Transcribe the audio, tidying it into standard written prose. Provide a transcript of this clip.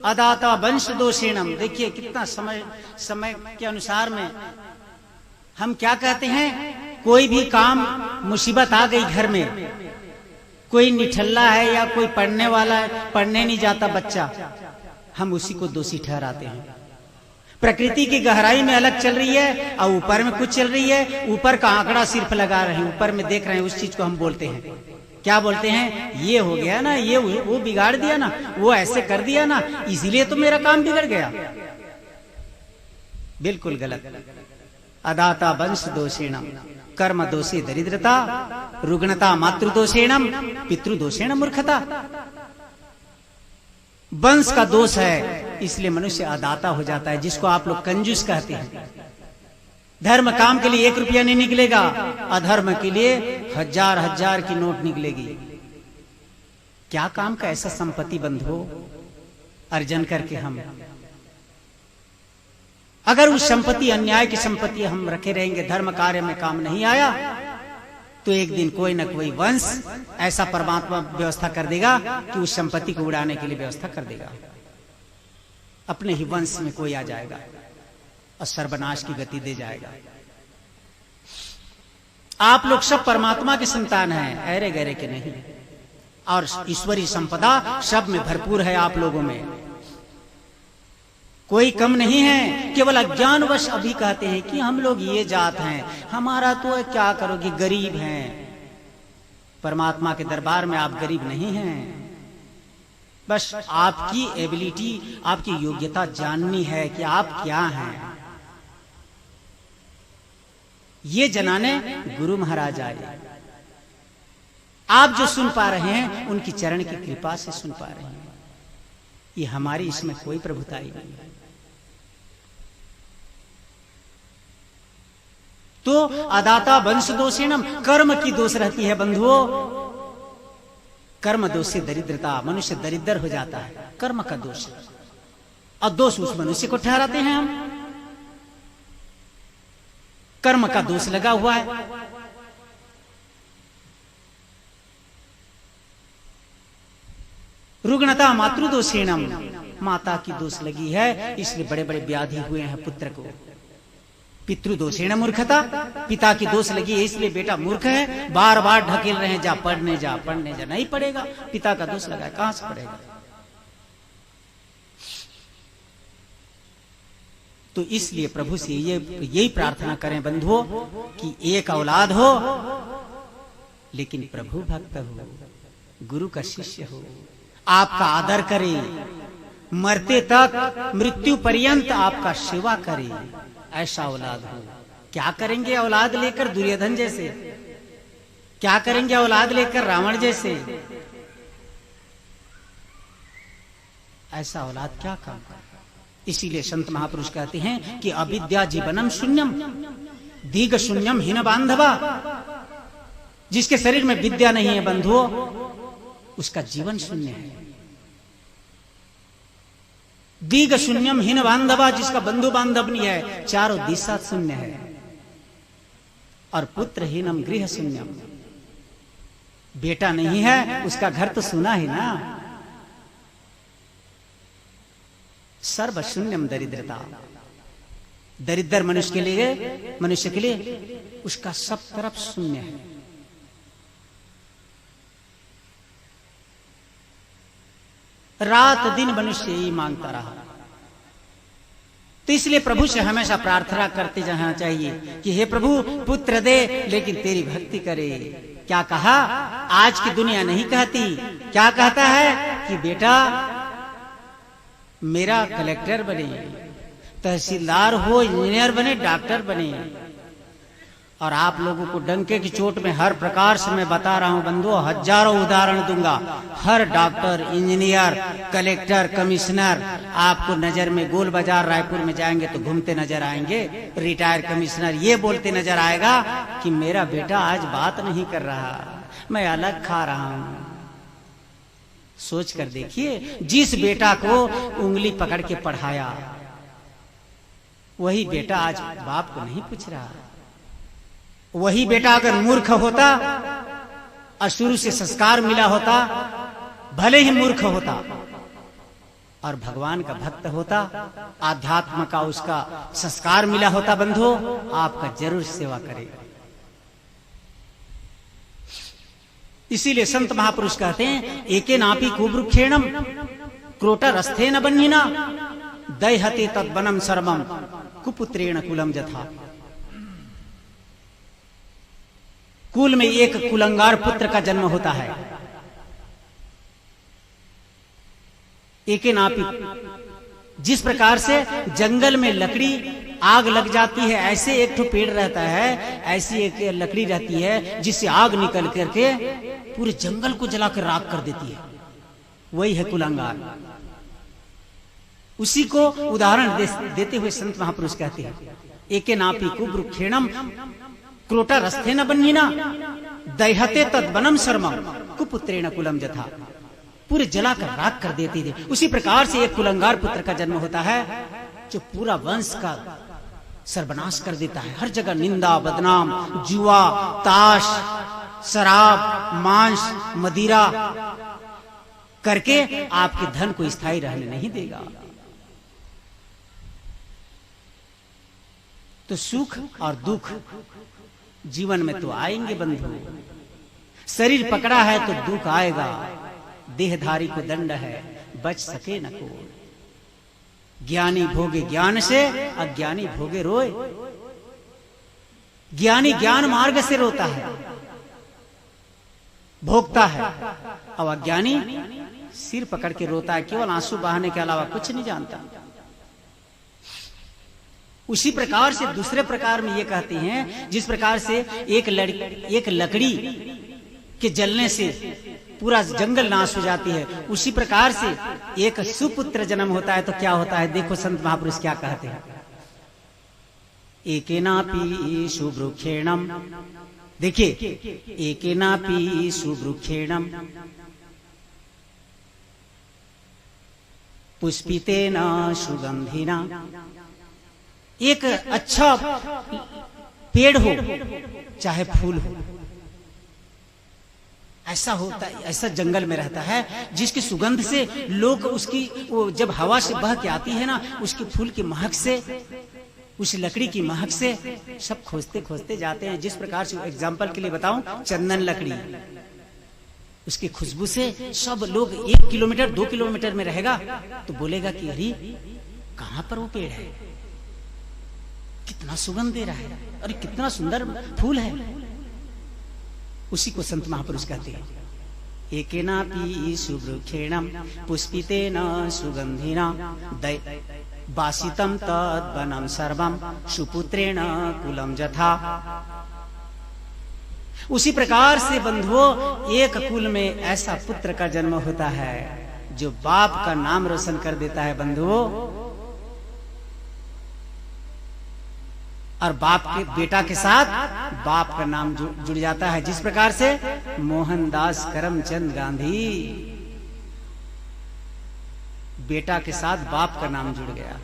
अदाता वंश दोषेणम। देखिए कितना समय के अनुसार में हम क्या कहते हैं, कोई भी काम मुसीबत आ गई घर में, कोई निठल्ला है या कोई पढ़ने वाला है, पढ़ने नहीं जाता बच्चा, हम उसी को दोषी ठहराते हैं। प्रकृति की गहराई में अलग चल रही है और ऊपर में कुछ चल रही है, ऊपर का आंकड़ा सिर्फ लगा रहे हैं, ऊपर में देख रहे हैं, उस चीज को हम बोलते हैं, क्या बोलते हैं, ये हो गया ना, ये वो बिगाड़ दिया ना, वो ऐसे कर दिया ना, इसीलिए तो मेरा काम बिगड़ गया। बिल्कुल गलत। अदाता वंश दोषेणम कर्म दोषे दरिद्रता, रुग्णता मातृदोषेणम, पितृदोषेण मूर्खता। वंश का दोष है, इसलिए मनुष्य अदाता हो जाता है, जिसको आप लोग कंजूस कहते हैं। धर्म काम के लिए 1 रुपया नहीं निकलेगा, अधर्म के लिए 1000 की नोट निकलेगी। क्या काम का ऐसा संपत्ति बंधु अर्जन करके हम, अगर उस संपत्ति अन्याय की संपत्ति हम रखे रहेंगे, धर्म कार्य में काम नहीं आया, तो एक दिन कोई ना कोई वंश ऐसा परमात्मा व्यवस्था कर देगा कि उस संपत्ति को उड़ाने के लिए व्यवस्था कर देगा। अपने ही वंश में कोई आ जाएगा और सर्वनाश की गति दे जाएगा। आप लोग सब परमात्मा के संतान हैं, ऐरे गहरे के नहीं, और ईश्वरीय संपदा सब में भरपूर है। आप लोगों में कोई कम नहीं है, केवल अज्ञानवश अभी कहते हैं कि हम लोग ये जात हैं, हमारा तो क्या करोगे, गरीब हैं। परमात्मा के दरबार में आप गरीब नहीं हैं, बस आपकी एबिलिटी, आपकी योग्यता जाननी है कि आप क्या हैं। ये जनाने गुरु महाराज आए। आप जो सुन पा रहे हैं उनकी चरण की कृपा से सुन पा रहे हैं, ये हमारी इसमें कोई प्रभुताई नहीं है। तो अदाता वंश दोषेणम, कर्म की दोष रहती है बंधुओं। कर्म दोष से दरिद्रता, मनुष्य दरिद्र हो जाता है, कर्म का दोष। और दोष उस मनुष्य को ठहराते हैं हम, कर्म का दोष लगा हुआ है। रुग्णता मातृदोषेणम, माता की दोष लगी है, इसलिए बड़े बड़े व्याधि हुए हैं पुत्र को। पितृदोषेण मूर्खता, पिता की दोष लगी है, इसलिए बेटा मूर्ख है, बार बार ढकेल रहे हैं, जा पढ़ने जा, पढ़ने जा, नहीं पढ़ेगा, पिता का दोष लगा है, कहां से पढ़ेगा। तो इसलिए प्रभु से यही प्रार्थना करें बंधुओं कि एक औलाद हो, लेकिन प्रभु भक्त हो, गुरु का शिष्य हो, आपका आदर करे, मरते तक मृत्यु पर्यंत आपका सेवा करे, ऐसा औलाद हो। क्या करेंगे औलाद लेकर दुर्योधन जैसे, क्या करेंगे औलाद लेकर रावण जैसे, ऐसा औलाद क्या काम कर। इसीलिए संत महापुरुष कहते हैं कि अविद्या जीवनम शून्यम, दीघ शून्यम हीन बांधवा। जिसके शरीर में विद्या नहीं है बंधुओं, उसका जीवन शून्य है। दीघ शून्यम हीन बांधवा, जिसका बंधु बांधव नहीं है, चारों दिशा शून्य है। और पुत्र हीनम गृह शून्यम, बेटा नहीं है, उसका घर तो सुना ही ना। सर्व शून्यम दरिद्रता, दरिद्र मनुष्य के लिए उसका सब तरफ शून्य है। रात दिन मनुष्य यही मांगता रहा। तो इसलिए प्रभु से हमेशा प्रार्थना करते जाना चाहिए कि हे प्रभु पुत्र दे, लेकिन तेरी भक्ति करे। क्या कहा, आज की दुनिया नहीं कहती, क्या कहता है कि बेटा मेरा कलेक्टर बने, तहसीलदार हो, इंजीनियर बने, डॉक्टर बने। और आप लोगों को डंके की चोट में हर प्रकार से मैं बता रहा हूं बंधुओं, हजारों उदाहरण दूंगा। हर डॉक्टर, इंजीनियर, कलेक्टर, कमिश्नर आपको नजर में, गोल बाजार रायपुर में जाएंगे तो घूमते नजर आएंगे, रिटायर कमिश्नर ये बोलते नजर आएगा कि मेरा बेटा आज बात नहीं कर रहा, मैं अलग खा रहा हूं। सोच कर देखिए, जिस बेटा को उंगली पकड़ के पढ़ाया, वही बेटा आज बाप को नहीं पूछ रहा। वही बेटा अगर मूर्ख होता और शुरू से संस्कार मिला होता, भले ही मूर्ख होता, और भगवान का भक्त होता, आध्यात्म का उसका संस्कार मिला होता बंधु, आपका जरूर सेवा करेगा। इसीलिए संत महापुरुष कहते हैं, एके नापि कुवृक्षेणम क्रोटरस्थे न बन्हिना दयहते तद्वनम सर्वम कुपुत्रेण कुलम जथा। कुल में एक कुलंगार पुत्र का जन्म होता है। एके नापि, जिस प्रकार से जंगल में लकड़ी आग लग जाती है, ऐसे एक ठो पेड़ रहता है, ऐसी एक लकड़ी रहती है जिससे आग निकल करके पूरे जंगल को जलाकर राख कर देती है, वही है कुलंगार। उसी को उदाहरण देते हुए संत महापुरुष कहते हैं, एके नापि कुवृक्षेणम क्रोटरस्थे न बन्हिना दयहते तद्वनम सर्वम कुपुत्रेण कुलम जथा। पूरे जलाकर राख कर देते थे। उसी प्रकार से एक कुलंगार पुत्र का जन्म होता है जो पूरा वंश का सर्वनाश कर देता है। हर जगह निंदा, बदनाम, जुआ, ताश, शराब, मांस, मदिरा करके आपके धन को स्थायी रहने नहीं देगा। तो सुख और दुख जीवन में तो आएंगे बंधु। शरीर पकड़ा है तो दुख आएगा, देहधारी को दंड है, बच सके न कोई। ज्ञानी भोगे ज्ञान से, अज्ञानी भोगे रोए। ज्ञानी ज्ञान मार्ग से रोता है, भोगता है, और अज्ञानी सिर पकड़ के रोता है, केवल आंसू बहाने के अलावा कुछ नहीं जानता। उसी प्रकार से दूसरे प्रकार में ये कहते हैं, जिस प्रकार से एक लकड़ी के जलने से पूरा जंगल नाश हो जाती है, उसी प्रकार से एक सुपुत्र जन्म होता है तो क्या होता है। देखो संत महापुरुष क्या कहते हैं, एकेनापि सुवृक्षेणम, देखिए, एकेनापि सुवृक्षेणम पुष्पितेन सुगंधिना। एक अच्छा पेड़ हो चाहे फूल हो, ऐसा होता है, ऐसा जंगल में रहता है जिसकी सुगंध से लोग उसकी, वो जब हवा से बह के आती है ना, उसके फूल की महक से, उस लकड़ी की महक से सब खोजते खोजते जाते हैं। जिस प्रकार से एग्जाम्पल के लिए बताऊं, चंदन लकड़ी, उसकी खुशबू से सब लोग 1 किलोमीटर 2 किलोमीटर में रहेगा तो बोलेगा कि अरे कहां पर वो पेड़ है, कितना सुगंध दे रहा है, अरे कितना सुंदर फूल है। उसी को संत महापुरुष कहते हैं, एकेनापि सुवृक्षेणम पुष्पितेन सुगंधिना वासितम तद्वनम सर्वम सुपुत्रेण कुलम जथा। उसी प्रकार से बंधुओं, एक कुल में ऐसा पुत्र का जन्म होता है जो बाप का नाम रोशन कर देता है बंधुओं, और बाप के बेटा के साथ बाप का नाम जुड़ जाता है। जिस प्रकार से मोहनदास करमचंद गांधी, बेटा के साथ बाप का नाम जुड़ गया।